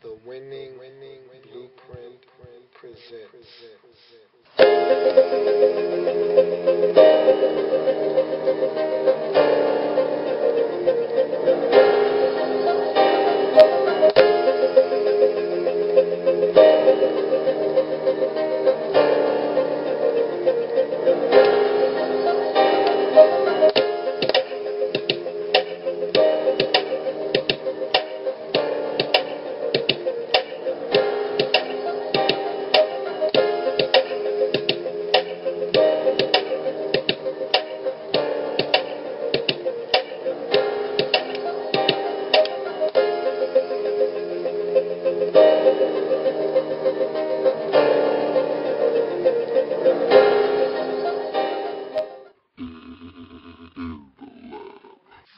The winning blueprint presents.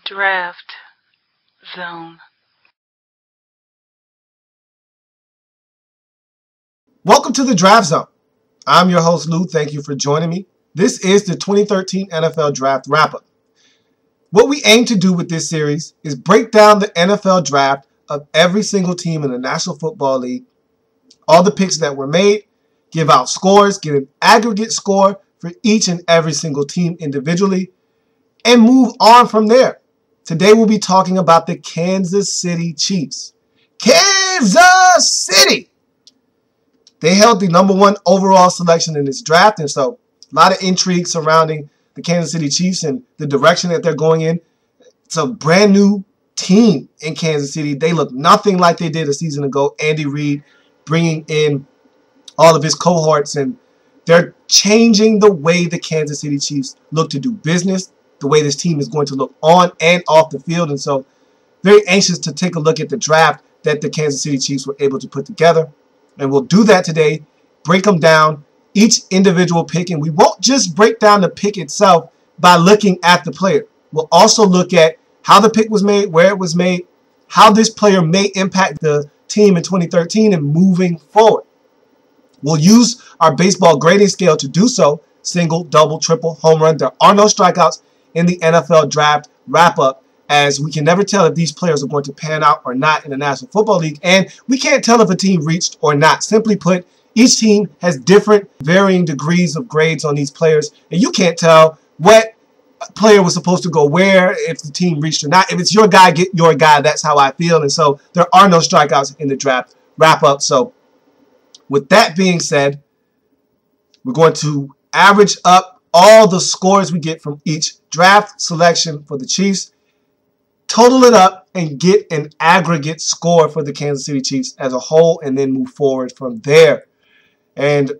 Draft Zone. Welcome to the Draft Zone. I'm your host, Lou. Thank you for joining me. This is the 2013 NFL Draft Wrap-Up. What we aim to do with this series is break down the NFL Draft of every single team in the National Football League, all the picks that were made, give out scores, get an aggregate score for each and every single team individually, and move on from there. Today we'll be talking about the Kansas City Chiefs. Kansas City! They held the #1 overall selection in this draft, and so a lot of intrigue surrounding the Kansas City Chiefs and the direction that they're going in. It's a brand new team in Kansas City. They look nothing like they did a season ago. Andy Reid bringing in all of his cohorts, and they're changing the way the Kansas City Chiefs look to do business, the way this team is going to look on and off the field. And so very anxious to take a look at the draft that the Kansas City Chiefs were able to put together. And we'll do that today, break them down, each individual pick. And we won't just break down the pick itself by looking at the player. We'll also look at how the pick was made, where it was made, how this player may impact the team in 2013 and moving forward. We'll use our baseball grading scale to do so. Single, double, triple, home run. There are no strikeouts in the NFL Draft Wrap-Up, as we can never tell if these players are going to pan out or not in the National Football League, and we can't tell if a team reached or not. Simply put, each team has different varying degrees of grades on these players, and you can't tell what player was supposed to go where, if the team reached or not. If it's your guy, get your guy. That's how I feel, and so there are no strikeouts in the Draft Wrap-Up. So with that being said, we're going to average up all the scores we get from each draft selection for the Chiefs, total it up, and get an aggregate score for the Kansas City Chiefs as a whole, and then move forward from there. And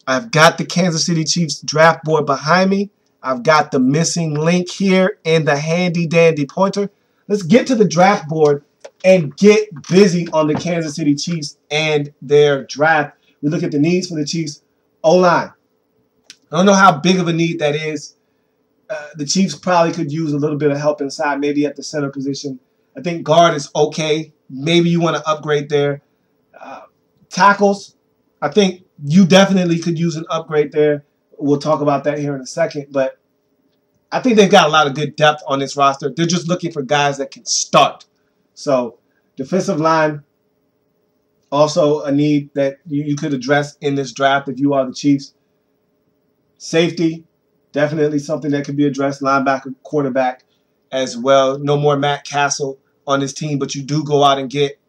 I've got the Kansas City Chiefs draft board behind me. I've got the missing link here in the handy-dandy pointer. Let's get to the draft board and get busy on the Kansas City Chiefs and their draft. We look at the needs for the Chiefs. O-line. I don't know how big of a need that is. The Chiefs probably could use a little bit of help inside, maybe at the center position. I think guard is okay. Maybe you want to upgrade there. Tackles, I think you definitely could use an upgrade there. We'll talk about that here in a second. But I think they've got a lot of good depth on this roster. They're just looking for guys that can start. So defensive line, also a need that you could address in this draft if you are the Chiefs. Safety, definitely something that could be addressed. Linebacker, quarterback as well. No more Matt Castle on this team, but you do go out and get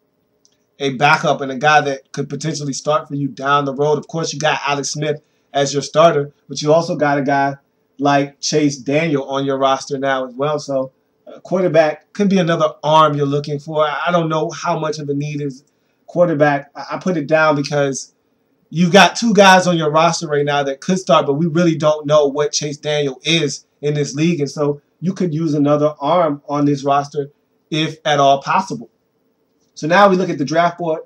a backup and a guy that could potentially start for you down the road. Of course, you got Alex Smith as your starter, but you also got a guy like Chase Daniel on your roster now as well. So quarterback could be another arm you're looking for. I don't know how much of a need is quarterback. I put it down because you've got two guys on your roster right now that could start, but we really don't know what Chase Daniel is in this league. And so you could use another arm on this roster if at all possible. So now we look at the draft board.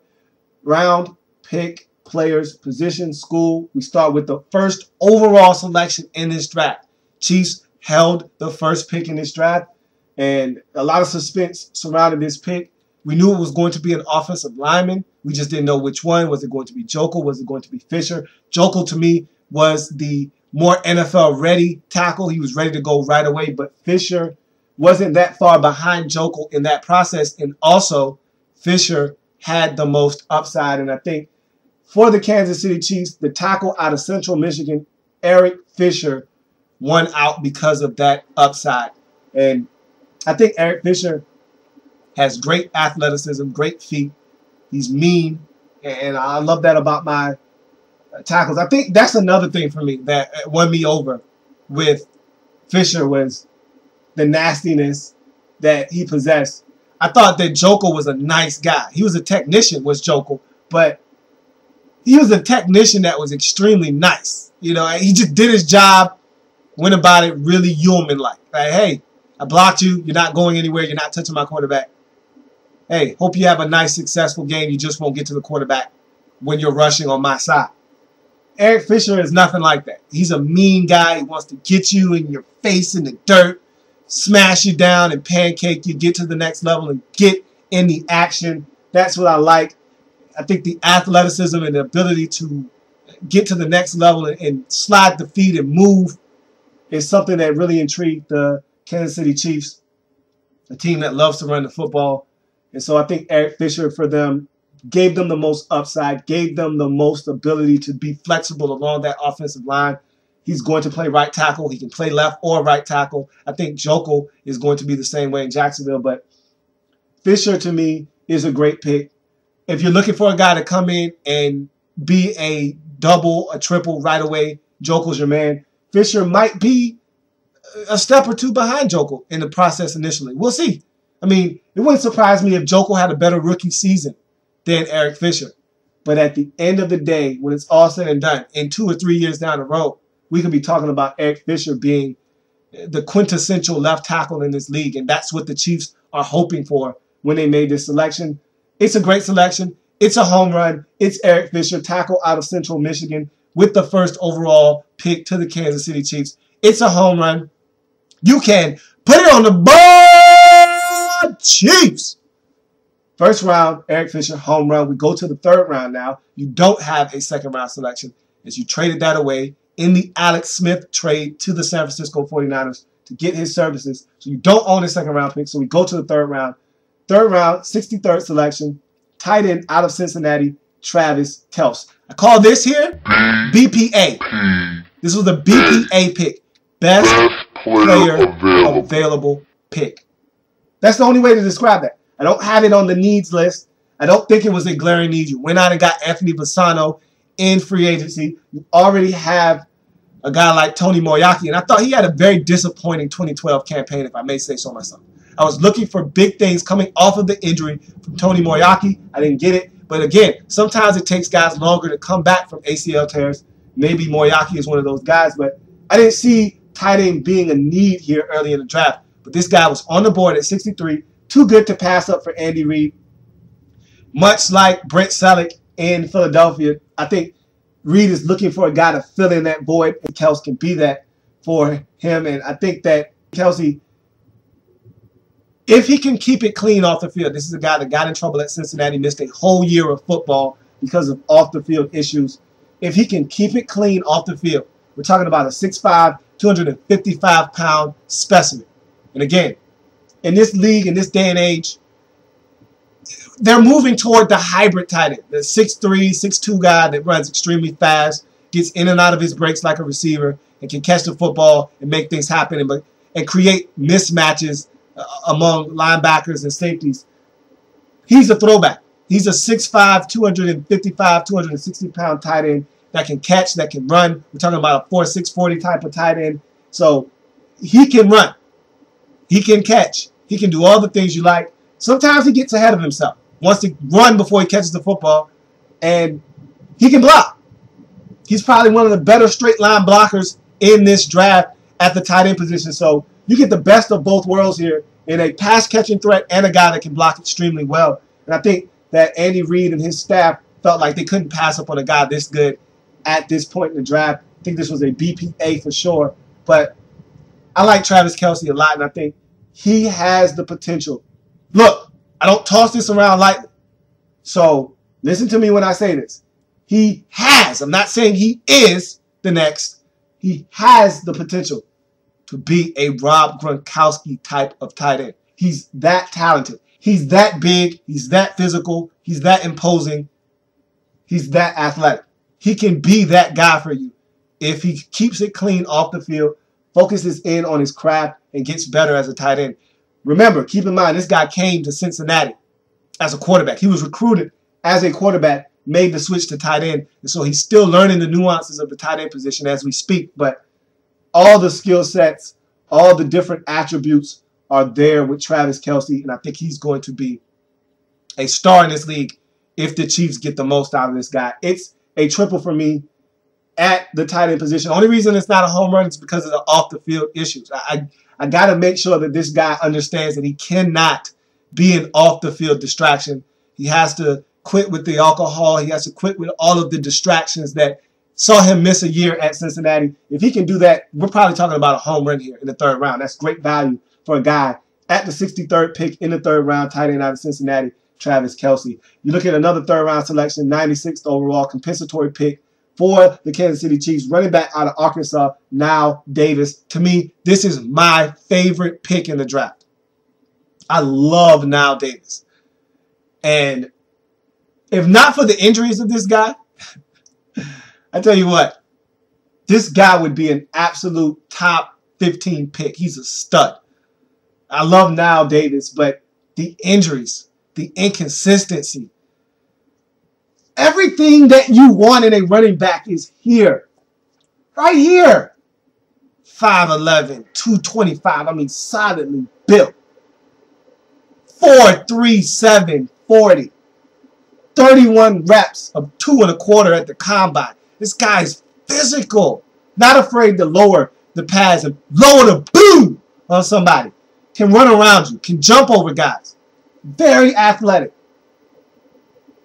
Round, pick, players, position, school. We start with the first overall selection in this draft. Chiefs held the first pick in this draft, and a lot of suspense surrounding this pick. We knew it was going to be an offensive lineman. We just didn't know which one. Was it going to be Jokel? Was it going to be Fisher? Jokel, to me, was the more NFL-ready tackle. He was ready to go right away, but Fisher wasn't that far behind Jokel in that process. And also, Fisher had the most upside. And I think for the Kansas City Chiefs, the tackle out of Central Michigan, Eric Fisher, won out because of that upside. And I think Eric Fisher has great athleticism, great feet. He's mean, and I love that about my tackles. I think that's another thing for me that won me over with Fisher was the nastiness that he possessed. I thought that Jokel was a nice guy. He was a technician, was Jokel, but he was a technician that was extremely nice. You know, he just did his job, went about it really human-like. Like, hey, I blocked you. You're not going anywhere. You're not touching my quarterback. Hey, hope you have a nice, successful game. You just won't get to the quarterback when you're rushing on my side. Eric Fisher is nothing like that. He's a mean guy. He wants to get you in your face in the dirt, smash you down and pancake you, get to the next level and get in the action. That's what I like. I think the athleticism and the ability to get to the next level and slide the feet and move is something that really intrigued the Kansas City Chiefs, a team that loves to run the football. And so I think Eric Fisher for them gave them the most upside, gave them the most ability to be flexible along that offensive line. He's going to play right tackle. He can play left or right tackle. I think Jokel is going to be the same way in Jacksonville. But Fisher, to me, is a great pick. If you're looking for a guy to come in and be a double, a triple right away, Jokel's your man. Fisher might be a step or two behind Jokel in the process initially. We'll see. I mean, it wouldn't surprise me if Jokel had a better rookie season than Eric Fisher. But at the end of the day, when it's all said and done, in 2 or 3 years down the road, we could be talking about Eric Fisher being the quintessential left tackle in this league. And that's what the Chiefs are hoping for when they made this selection. It's a great selection. It's a home run. It's Eric Fisher, tackle out of Central Michigan, with the first overall pick to the Kansas City Chiefs. It's a home run. You can put it on the board, Chiefs. First round, Eric Fisher, home run. We go to the third round now. You don't have a second round selection as you traded that away in the Alex Smith trade to the San Francisco 49ers to get his services. So you don't own a second round pick. So we go to the third round. Third round, 63rd selection, tight end out of Cincinnati, Travis Kelce. I call this here BPA. This was the BPA pick. Best player available pick. That's the only way to describe that. I don't have it on the needs list. I don't think it was a glaring need. You went out and got Anthony Bassano in free agency. You already have a guy like Tony Moeaki, and I thought he had a very disappointing 2012 campaign, if I may say so myself. I was looking for big things coming off of the injury from Tony Moeaki. I didn't get it. But again, sometimes it takes guys longer to come back from ACL tears. Maybe Moeaki is one of those guys, but I didn't see tight end being a need here early in the draft. But this guy was on the board at 63, too good to pass up for Andy Reid. Much like Brent Selleck in Philadelphia, I think Reid is looking for a guy to fill in that void, and Kelce can be that for him. And I think that Kelce, if he can keep it clean off the field, this is a guy that got in trouble at Cincinnati, missed a whole year of football because of off-the-field issues. If he can keep it clean off the field, we're talking about a 6'5", 255-pound specimen. And again, in this league, in this day and age, they're moving toward the hybrid tight end, the 6'3", 6'2" guy that runs extremely fast, gets in and out of his breaks like a receiver, and can catch the football and make things happen and create mismatches among linebackers and safeties. He's a throwback. He's a 6'5", 255, 260-pound tight end that can catch, that can run. We're talking about a 4.6 40 type of tight end. So he can run. He can catch. He can do all the things you like. Sometimes he gets ahead of himself. Wants to run before he catches the football. And he can block. He's probably one of the better straight line blockers in this draft at the tight end position. So you get the best of both worlds here in a pass-catching threat and a guy that can block extremely well. And I think that Andy Reid and his staff felt like they couldn't pass up on a guy this good at this point in the draft. I think this was a BPA for sure. But I like Travis Kelce a lot, and I think he has the potential. Look, I don't toss this around lightly. So listen to me when I say this. He has, I'm not saying he is the next, he has the potential to be a Rob Gronkowski type of tight end. He's that talented. He's that big. He's that physical. He's that imposing. He's that athletic. He can be that guy for you if he keeps it clean off the field, focuses in on his craft, and gets better as a tight end. Remember, keep in mind, this guy came to Cincinnati as a quarterback. He was recruited as a quarterback, made the switch to tight end, and so he's still learning the nuances of the tight end position as we speak. But all the skill sets, all the different attributes are there with Travis Kelce, and I think he's going to be a star in this league if the Chiefs get the most out of this guy. It's a triple for me at the tight end position. The only reason it's not a home run is because of the off-the-field issues. I got to make sure that this guy understands that he cannot be an off-the-field distraction. He has to quit with the alcohol. He has to quit with all of the distractions that saw him miss a year at Cincinnati. If he can do that, we're probably talking about a home run here in the third round. That's great value for a guy at the 63rd pick in the third round, tight end out of Cincinnati, Travis Kelce. You look at another third-round selection, 96th overall, compensatory pick for the Kansas City Chiefs, running back out of Arkansas, Najee Davis. To me, this is my favorite pick in the draft. I love Najee Davis. And if not for the injuries of this guy, I tell you what, this guy would be an absolute top 15 pick. He's a stud. I love Najee Davis, but the injuries, the inconsistency, everything that you want in a running back is here. Right here. 5'11", 225. I mean, solidly built. 4.37 40. 31 reps of 2 1/4 at the combine. This guy's physical. Not afraid to lower the pads and lower the boom on somebody. Can run around you. Can jump over guys. Very athletic.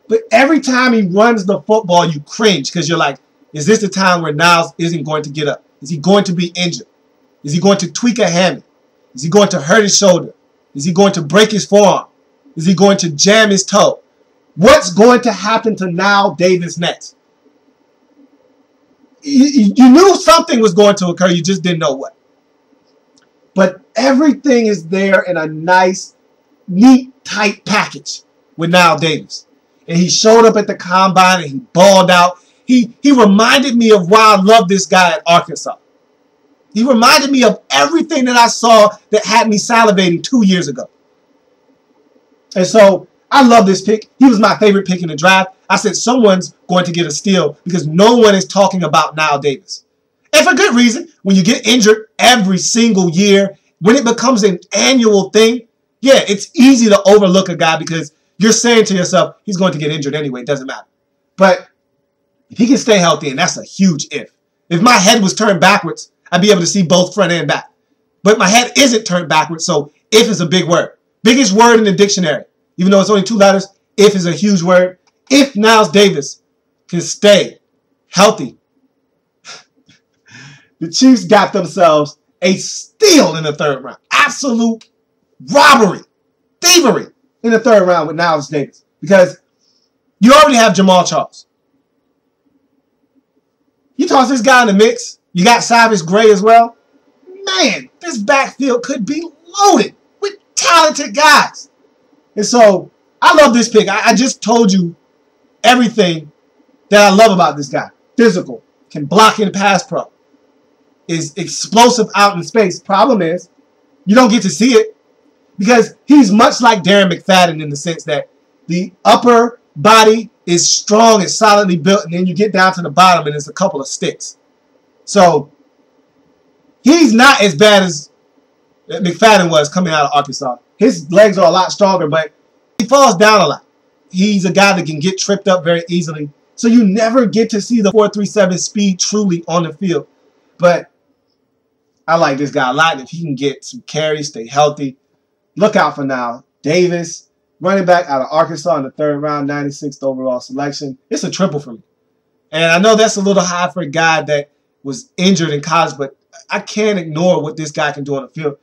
But every time he runs the football, you cringe because you're like, is this the time where Niles isn't going to get up? Is he going to be injured? Is he going to tweak a hammy? Is he going to hurt his shoulder? Is he going to break his forearm? Is he going to jam his toe? What's going to happen to Najee Davis next? You knew something was going to occur. You just didn't know what. But everything is there in a nice, neat, tight package with Najee Davis. And he showed up at the combine and he balled out. He reminded me of why I love this guy at Arkansas. He reminded me of everything that I saw that had me salivating 2 years ago. And so I love this pick. He was my favorite pick in the draft. I said someone's going to get a steal because no one is talking about Najee Davis. And for good reason. When you get injured every single year, when it becomes an annual thing, yeah, it's easy to overlook a guy because you're saying to yourself, he's going to get injured anyway. It doesn't matter. But if he can stay healthy, and that's a huge if. If my head was turned backwards, I'd be able to see both front and back. But my head isn't turned backwards, so if is a big word. Biggest word in the dictionary. Even though it's only 2 letters, if is a huge word. If Najee Davis can stay healthy, the Chiefs got themselves a steal in the third round. Absolute robbery, thievery in the third round with Najee Davis. Because you already have Jamal Charles. You toss this guy in the mix. You got Cyrus Gray as well. Man, this backfield could be loaded with talented guys. And so, I love this pick. I just told you everything that I love about this guy. Physical. Can block in pass pro. Is explosive out in space. Problem is, you don't get to see it. Because he's much like Darren McFadden in the sense that the upper body is strong and solidly built. And then you get down to the bottom and it's a couple of sticks. So, he's not as bad as McFadden was coming out of Arkansas. His legs are a lot stronger, but he falls down a lot. He's a guy that can get tripped up very easily. So you never get to see the 4.37 speed truly on the field. But I like this guy a lot. If he can get some carries, stay healthy, look out for Najee Davis, running back out of Arkansas in the third round, 96th overall selection. It's a triple for me. And I know that's a little high for a guy that was injured in college, but I can't ignore what this guy can do on the field.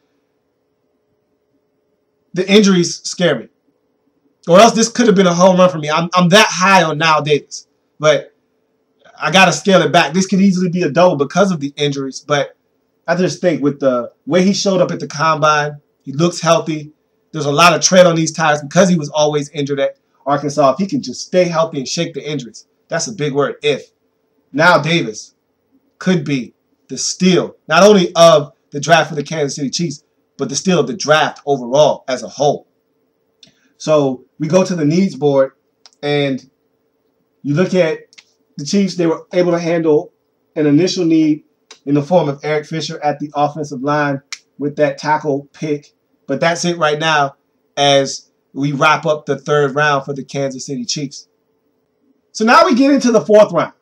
The injuries scare me. Or else this could have been a home run for me. I'm that high on Najee Davis. But I got to scale it back. This could easily be a double because of the injuries. But I just think with the way he showed up at the combine, he looks healthy. There's a lot of tread on these tires because he was always injured at Arkansas if he can just stay healthy and shake the injuries. That's a big word, if. Now Davis could be the steal, not only of the draft for the Kansas City Chiefs, but the steal of the draft overall as a whole. So we go to the needs board, and you look at the Chiefs. They were able to handle an initial need in the form of Eric Fisher at the offensive line with that tackle pick. But that's it right now as we wrap up the third round for the Kansas City Chiefs. So now we get into the fourth round.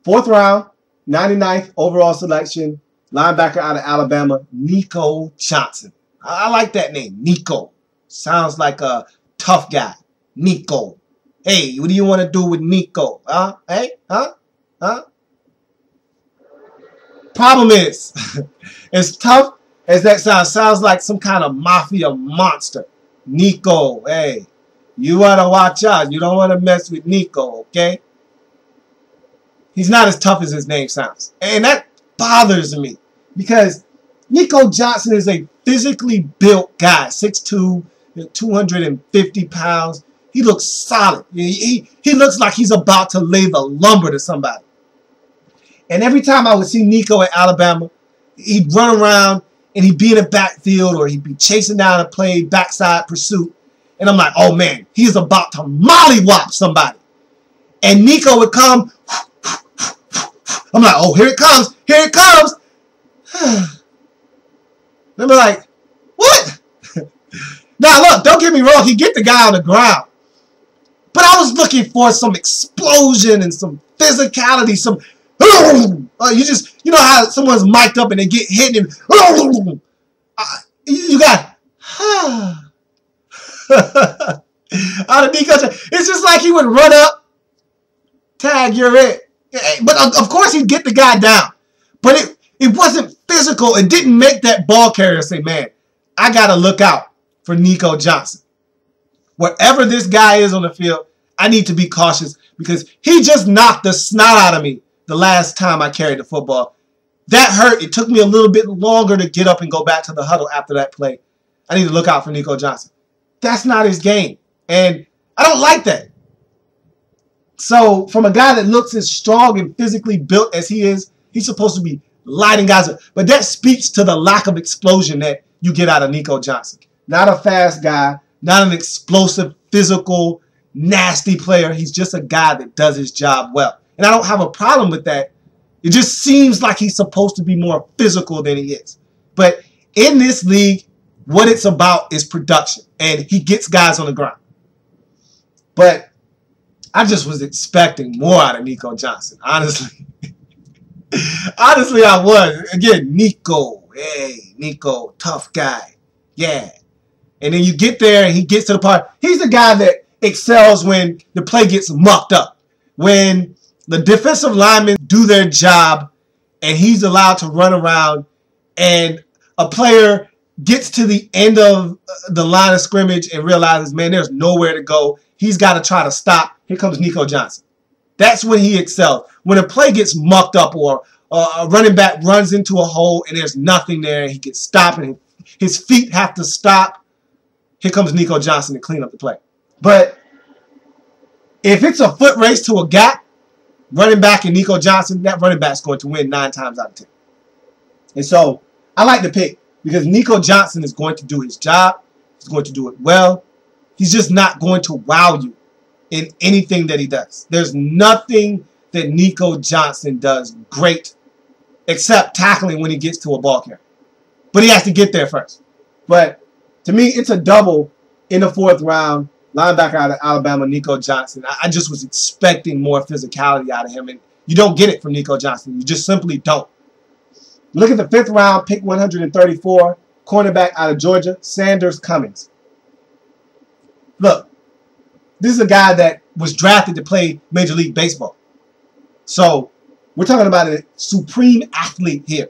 Fourth round, 99th overall selection, linebacker out of Alabama, Nico Johnson. I like that name, Nico. Sounds like a tough guy. Nico. Hey, what do you want to do with Nico? Huh? Hey? Huh? Problem is, as tough as that sounds like some kind of mafia monster. Nico, hey, you want to watch out. You don't want to mess with Nico, okay? He's not as tough as his name sounds. And that bothers me because Nico Johnson is a physically built guy, 6'2", 250 pounds. He looks solid. He looks like he's about to lay the lumber to somebody. And every time I would see Nico at Alabama, he'd run around and he'd be in the backfield or he'd be chasing down a play, backside pursuit. And I'm like, oh man, he's about to mollywop somebody. And Nico would come. I'm like, oh, here it comes. Here it comes. And I'm like, what? Now, look, don't get me wrong. He get the guy on the ground. But I was looking for some explosion and some physicality, some... you know how someone's mic'd up and they get hit and... you got... out of Nico. It's just like he would run up, tag, you're it. But of course he'd get the guy down. But it wasn't physical. It didn't make that ball carrier say, man, I got to look out for Nico Johnson. Wherever this guy is on the field, I need to be cautious because he just knocked the snot out of me the last time I carried the football. That hurt. It took me a little bit longer to get up and go back to the huddle after that play. I need to look out for Nico Johnson. That's not his game. And I don't like that. So from a guy that looks as strong and physically built as he is, he's supposed to be lighting guys up. But that speaks to the lack of explosion that you get out of Nico Johnson. Not a fast guy, not an explosive, physical, nasty player. He's just a guy that does his job well. And I don't have a problem with that. It just seems like he's supposed to be more physical than he is. But in this league, what it's about is production. And he gets guys on the ground. But I just was expecting more out of Nico Johnson, honestly. Honestly, I was. Again, Nico. Hey, Nico, tough guy. Yeah. And then you get there and he gets to the part. He's the guy that excels when the play gets mucked up. When the defensive linemen do their job and he's allowed to run around and a player gets to the end of the line of scrimmage and realizes, man, there's nowhere to go. He's got to try to stop. Here comes Nico Johnson. That's when he excels. When a play gets mucked up or a running back runs into a hole and there's nothing there, he gets stopped and his feet have to stop. Here comes Nico Johnson to clean up the play. But if it's a foot race to a gap, running back and Nico Johnson, that running back's going to win 9 times out of 10. And so I like the pick because Nico Johnson is going to do his job. He's going to do it well. He's just not going to wow you in anything that he does. There's nothing that Nico Johnson does great except tackling when he gets to a ball carrier. But he has to get there first. But to me, it's a double in the 4th round. Linebacker out of Alabama, Nico Johnson. I just was expecting more physicality out of him, and you don't get it from Nico Johnson. You just simply don't. Look at the 5th round, pick 134, cornerback out of Georgia, Sanders Cummins. Look, this is a guy that was drafted to play Major League Baseball. So we're talking about a supreme athlete here.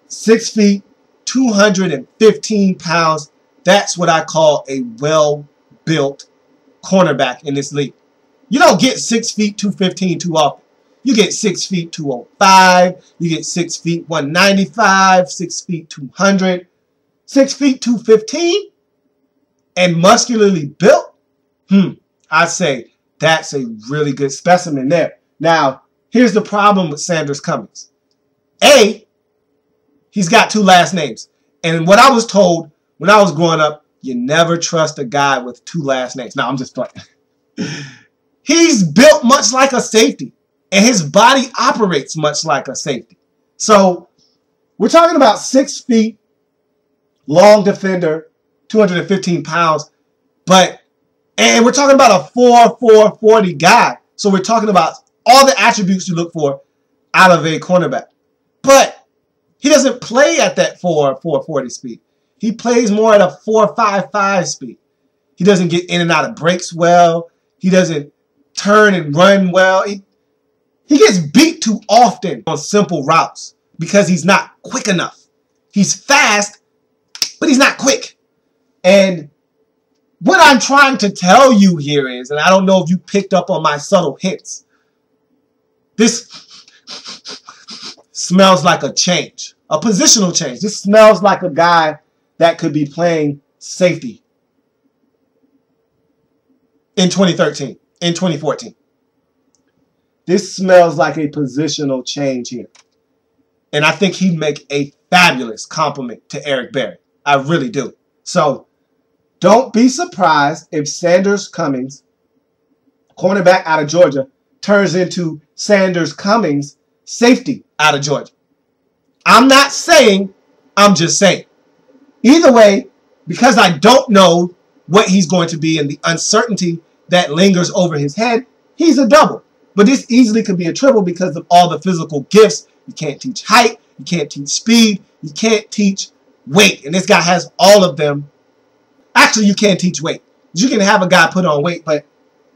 6 feet, 215 pounds. That's what I call a well-built cornerback in this league. You don't get 6 feet, 215 too often. You get 6 feet, 205. You get 6 feet, 195, 6 feet, 200. 6 feet, 215 and muscularly built. I say that's a really good specimen there. Now, here's the problem with Sanders Cummings. A, he's got 2 last names. And what I was told when I was growing up, you never trust a guy with 2 last names. No, I'm just playing. He's built much like a safety, and his body operates much like a safety. So we're talking about 6 feet, long defender, 215 pounds, and we're talking about a 4'4", 40 guy. So we're talking about all the attributes you look for out of a cornerback. But he doesn't play at that 4'4", 40 speed. He plays more at a 4'5", speed. He doesn't get in and out of breaks well. He doesn't turn and run well. He gets beat too often on simple routes because he's not quick enough. He's fast, but he's not quick. And what I'm trying to tell you here is, and I don't know if you picked up on my subtle hints, this smells like a change, a positional change. This smells like a guy that could be playing safety in 2013, in 2014. This smells like a positional change here. And I think he'd make a fabulous compliment to Eric Berry. I really do. So don't be surprised if Sanders Cummings, cornerback out of Georgia, turns into Sanders Cummings, safety out of Georgia. I'm not saying, I'm just saying. Either way, because I don't know what he's going to be and the uncertainty that lingers over his head, he's a double. But this easily could be a triple because of all the physical gifts. You can't teach height. You can't teach speed. You can't teach weight. And this guy has all of them. Actually, you can't teach weight. You can have a guy put on weight. But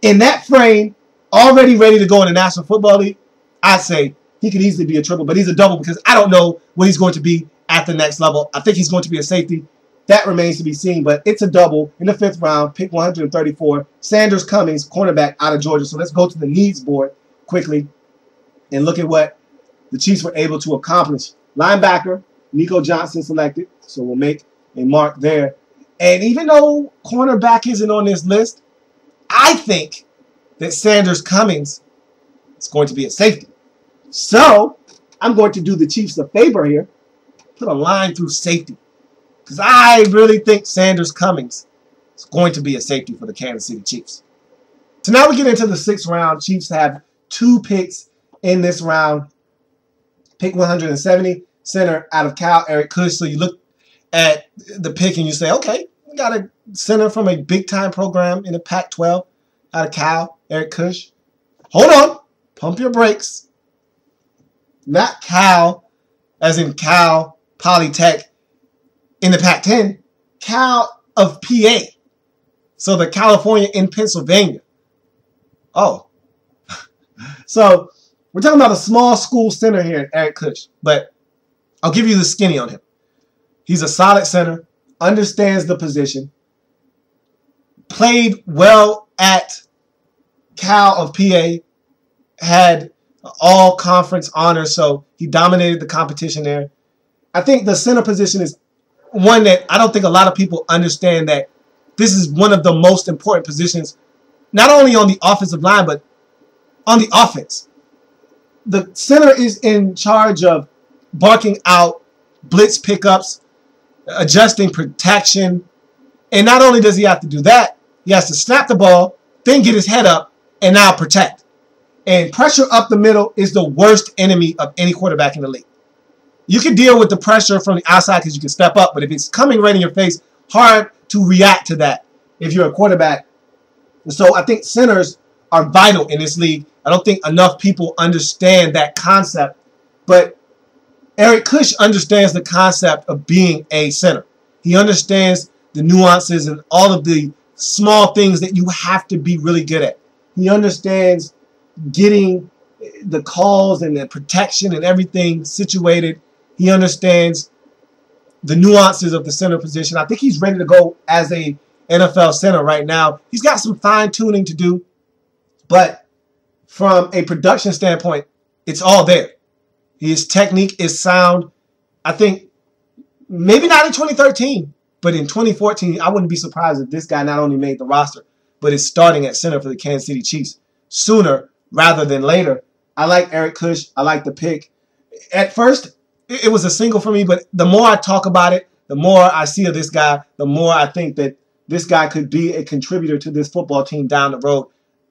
in that frame, already ready to go in the National Football League, I'd say he could easily be a triple. But he's a double because I don't know what he's going to be at the next level. I think he's going to be a safety. That remains to be seen. But it's a double in the 5th round, pick 134. Sanders Cummings, cornerback out of Georgia. So let's go to the needs board quickly and look at what the Chiefs were able to accomplish. Linebacker, Nico Johnson selected. So we'll make a mark there. And even though cornerback isn't on this list, I think that Sanders Cummings is going to be a safety. So I'm going to do the Chiefs a favor here. Put a line through safety. Because I really think Sanders Cummings is going to be a safety for the Kansas City Chiefs. So now we get into the 6th round. Chiefs have 2 picks in this round. Pick 170, center out of Cal, Eric Kush. So you look at the pick and you say, okay, we got a center from a big-time program in the Pac-12 out of Cal, Eric Kush. Hold on. Pump your brakes. Not Cal, as in Cal Polytech in the Pac-10. Cal of PA. So the California in Pennsylvania. Oh. So we're talking about a small school center here, Eric Kush. But I'll give you the skinny on him. He's a solid center, understands the position, played well at Cal of PA, had all-conference honors, so he dominated the competition there. I think the center position is one that I don't think a lot of people understand, that this is one of the most important positions, not only on the offensive line, but on the offense. The center is in charge of barking out blitz pickups, adjusting protection. And not only does he have to do that, he has to snap the ball, then get his head up, and now protect. And pressure up the middle is the worst enemy of any quarterback in the league. You can deal with the pressure from the outside because you can step up, but if it's coming right in your face, hard to react to that if you're a quarterback. And so I think centers are vital in this league. I don't think enough people understand that concept, but Eric Kush understands the concept of being a center. He understands the nuances and all of the small things that you have to be really good at. He understands getting the calls and the protection and everything situated. He understands the nuances of the center position. I think he's ready to go as a NFL center right now. He's got some fine-tuning to do, but from a production standpoint, it's all there. His technique is sound. I think maybe not in 2013, but in 2014, I wouldn't be surprised if this guy not only made the roster, but is starting at center for the Kansas City Chiefs sooner rather than later. I like Eric Kush. I like the pick. At first, it was a single for me, but the more I talk about it, the more I see of this guy, the more I think that this guy could be a contributor to this football team down the road.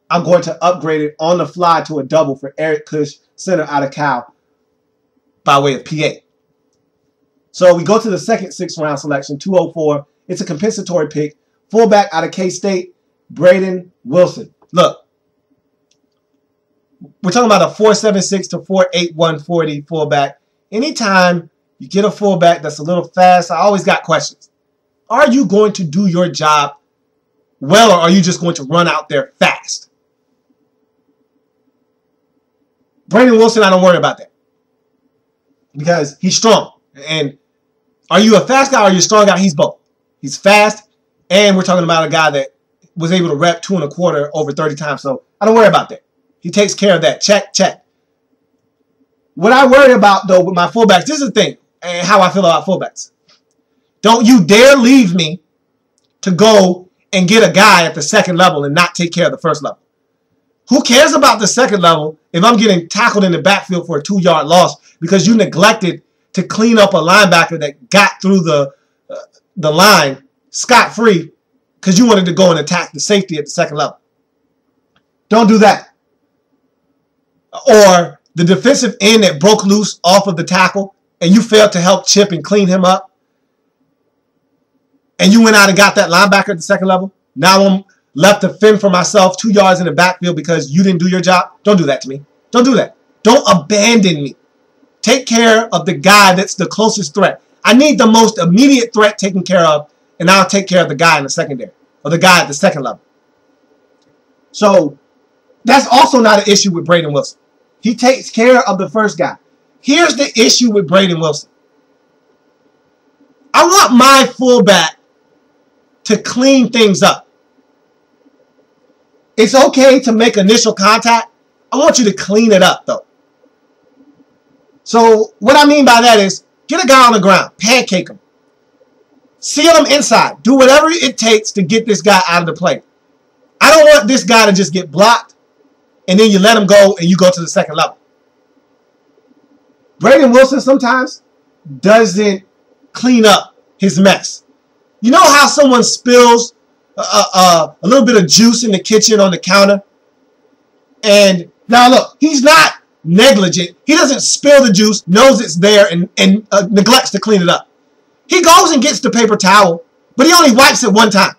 I'm going to upgrade it on the fly to a double for Eric Kush, center out of Cal, by way of PA. So we go to the second sixth-round selection, 204. It's a compensatory pick. Fullback out of K-State, Braden Wilson. Look, we're talking about a 4.76 to 4.81 40 fullback. Anytime you get a fullback that's a little fast, I always got questions. Are you going to do your job well, or are you just going to run out there fast? Braden Wilson, I don't worry about that because he's strong. And are you a fast guy or are you a strong guy? He's both. He's fast, and we're talking about a guy that was able to rep 2 1/4 over 30 times. So I don't worry about that. He takes care of that. Check, check. What I worry about, though, with my fullbacks, this is the thing, and how I feel about fullbacks. Don't you dare leave me to go and get a guy at the second level and not take care of the first level. Who cares about the second level if I'm getting tackled in the backfield for a 2-yard loss because you neglected to clean up a linebacker that got through the line scot-free because you wanted to go and attack the safety at the second level? Don't do that. Or the defensive end that broke loose off of the tackle and you failed to help chip and clean him up, and you went out and got that linebacker at the second level. Now I'm left to fend for myself 2 yards in the backfield because you didn't do your job. Don't do that to me. Don't do that. Don't abandon me. Take care of the guy that's the closest threat. I need the most immediate threat taken care of, and I'll take care of the guy in the secondary or the guy at the second level. So that's also not an issue with Braden Wilson. He takes care of the first guy. Here's the issue with Braden Wilson. I want my fullback to clean things up. It's okay to make initial contact. I want you to clean it up, though. So what I mean by that is get a guy on the ground, pancake him, seal him inside, do whatever it takes to get this guy out of the play. I don't want this guy to just get blocked and then you let him go and you go to the second level. Braden Wilson sometimes doesn't clean up his mess. You know how someone spills a little bit of juice in the kitchen on the counter? And now look, he's not negligent. He doesn't spill the juice, knows it's there, and neglects to clean it up. He goes and gets the paper towel, but he only wipes it one time.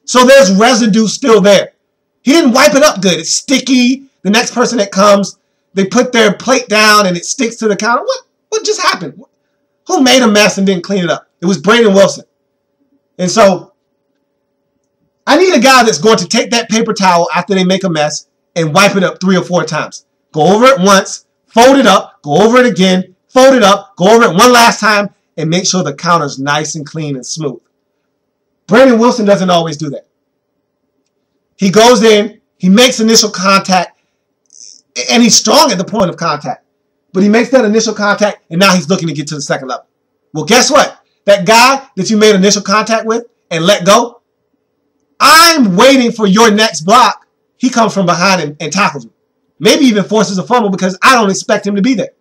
So there's residue still there. He didn't wipe it up good. It's sticky. The next person that comes, they put their plate down and it sticks to the counter. What just happened? Who made a mess and didn't clean it up? It was Braden Wilson. And so I need a guy that's going to take that paper towel after they make a mess and wipe it up 3 or 4 times. Go over it once, fold it up, go over it again, fold it up, go over it one last time, and make sure the counter's nice and clean and smooth. Braden Wilson doesn't always do that. He goes in, he makes initial contact, and he's strong at the point of contact. But he makes that initial contact, and now he's looking to get to the second level. Well, guess what? That guy that you made initial contact with and let go, I'm waiting for your next block. He comes from behind and tackles me. Maybe even forces a fumble because I don't expect him to be there.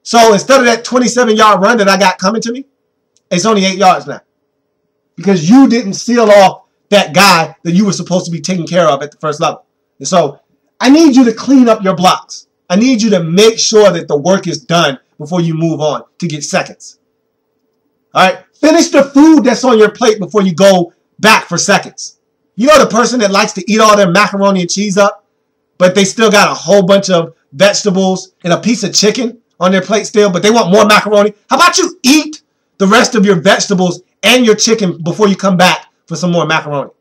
So instead of that 27-yard run that I got coming to me, it's only 8 yards now. Because you didn't seal off that guy that you were supposed to be taking care of at the first level. And so I need you to clean up your blocks. I need you to make sure that the work is done before you move on to get seconds. All right? Finish the food that's on your plate before you go back for seconds. You know the person that likes to eat all their macaroni and cheese up, but they still got a whole bunch of vegetables and a piece of chicken on their plate still, but they want more macaroni? How about you eat the rest of your vegetables and your chicken before you come back for some more macaroni?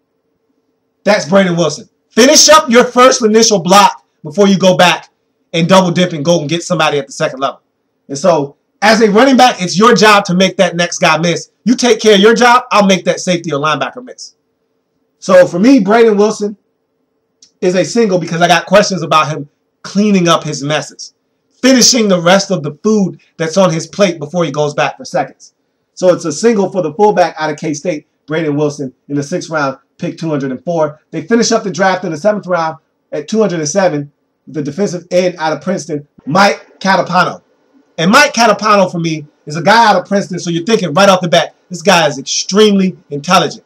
That's Braden Wilson. Finish up your first initial block before you go back and double dip and go and get somebody at the second level. And so as a running back, it's your job to make that next guy miss. You take care of your job, I'll make that safety or linebacker miss. So for me, Braden Wilson is a single because I got questions about him cleaning up his messes, finishing the rest of the food that's on his plate before he goes back for seconds. So it's a single for the fullback out of K-State, Braden Wilson, in the 6th round, pick 204. They finish up the draft in the 7th round at 207, the defensive end out of Princeton, Mike Catapano. And Mike Catapano, for me, is a guy out of Princeton, so you're thinking right off the bat, this guy is extremely intelligent.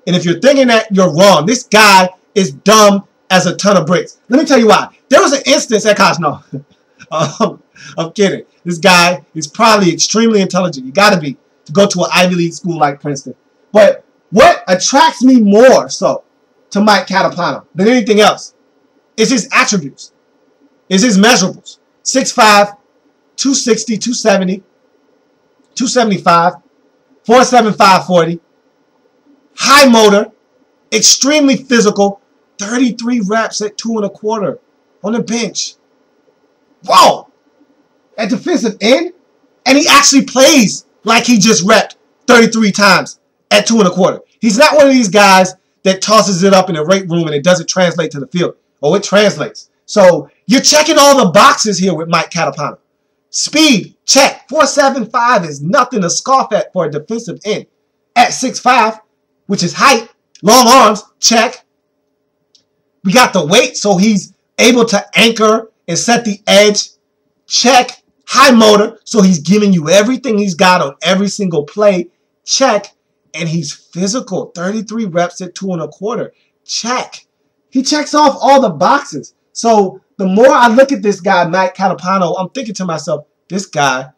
And if you're thinking that, you're wrong. This guy is dumb as a ton of bricks. Let me tell you why. There was an instance at college. No, I'm kidding. This guy is probably extremely intelligent. You got to be to go to an Ivy League school like Princeton. But what attracts me more so to Mike Catapano than anything else is his attributes, is his measurables. 6'5", 260, 270, 275, 4.75 40. High motor, extremely physical, 33 reps at 2 1/4 on the bench. Whoa! At defensive end, and he actually plays like he just repped 33 times at 2 1/4. He's not one of these guys that tosses it up in the weight room and it doesn't translate to the field. Oh, it translates. So you're checking all the boxes here with Mike Catapano. Speed, check. 4.75 is nothing to scoff at for a defensive end. At 6'5", which is height, long arms, check. We got the weight, so he's able to anchor and set the edge, check. High motor, so he's giving you everything he's got on every single play, check. And he's physical, 33 reps at 2 1/4, check. He checks off all the boxes. So the more I look at this guy, Mike Catapano, I'm thinking to myself, this guy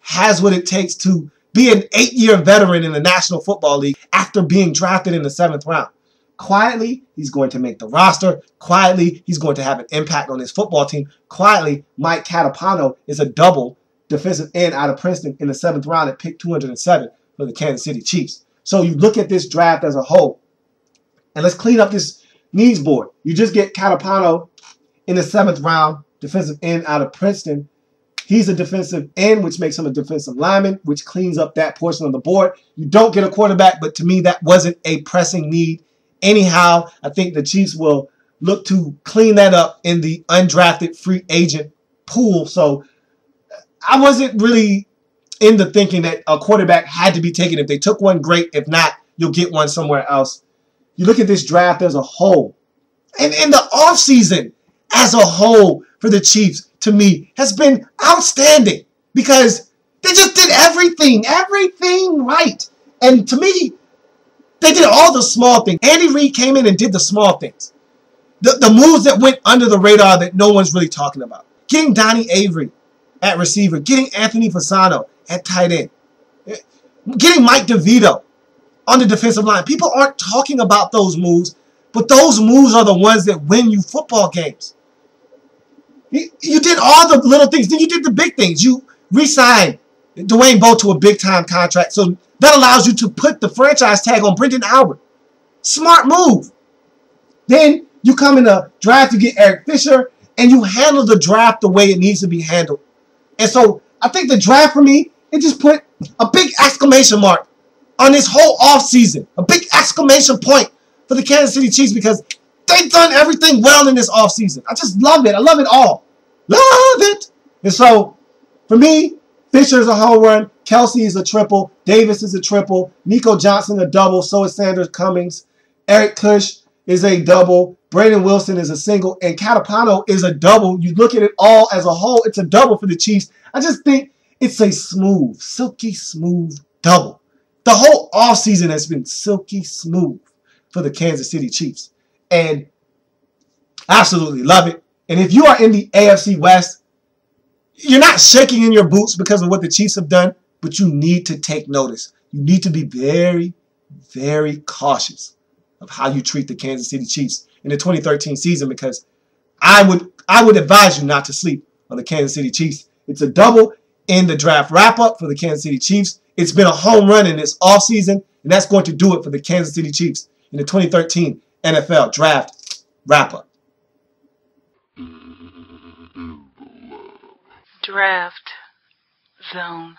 has what it takes to be an 8-year veteran in the National Football League after being drafted in the 7th round. Quietly, he's going to make the roster. Quietly, he's going to have an impact on his football team. Quietly, Mike Catapano is a double defensive end out of Princeton in the 7th round at pick 207 for the Kansas City Chiefs. So you look at this draft as a whole, and let's clean up this needs board. You just get Catapano in the 7th round, defensive end out of Princeton. He's a defensive end, which makes him a defensive lineman, which cleans up that portion of the board. You don't get a quarterback, but to me, that wasn't a pressing need. Anyhow, I think the Chiefs will look to clean that up in the undrafted free agent pool. So I wasn't really in the thinking that a quarterback had to be taken. If they took one, great. If not, you'll get one somewhere else. You look at this draft as a whole. And in the offseason as a whole for the Chiefs, to me, has been outstanding because they just did everything right. And to me, they did all the small things. Andy Reid came in and did the small things. The moves that went under the radar that no one's really talking about. Getting Donnie Avery at receiver. Getting Anthony Fasano at tight end. Getting Mike DeVito on the defensive line. People aren't talking about those moves, but those moves are the ones that win you football games. You did all the little things. Then you did the big things. You re-signed Dwayne Bowe to a big-time contract. So that allows you to put the franchise tag on Brendan Albert. Smart move. Then you come in the draft, you get Eric Fisher, and you handle the draft the way it needs to be handled. And so I think the draft for me, it just put a big exclamation mark on this whole offseason. A big exclamation point for the Kansas City Chiefs because they've done everything well in this offseason. I just love it. I love it all. Love it. And so for me, Fisher is a home run. Kelsey is a triple. Davis is a triple. Nico Johnson a double. So is Sanders Cummings. Eric Kush is a double. Braden Wilson is a single. And Catapano is a double. You look at it all as a whole, it's a double for the Chiefs. I just think it's a smooth, silky smooth double. The whole offseason has been silky smooth for the Kansas City Chiefs. And I absolutely love it. And if you are in the AFC West, you're not shaking in your boots because of what the Chiefs have done, but you need to take notice. You need to be very, very cautious of how you treat the Kansas City Chiefs in the 2013 season because I would advise you not to sleep on the Kansas City Chiefs. It's a double in the draft wrap-up for the Kansas City Chiefs. It's been a home run in this offseason, and that's going to do it for the Kansas City Chiefs in the 2013 NFL draft wrap-up. Draft Zone.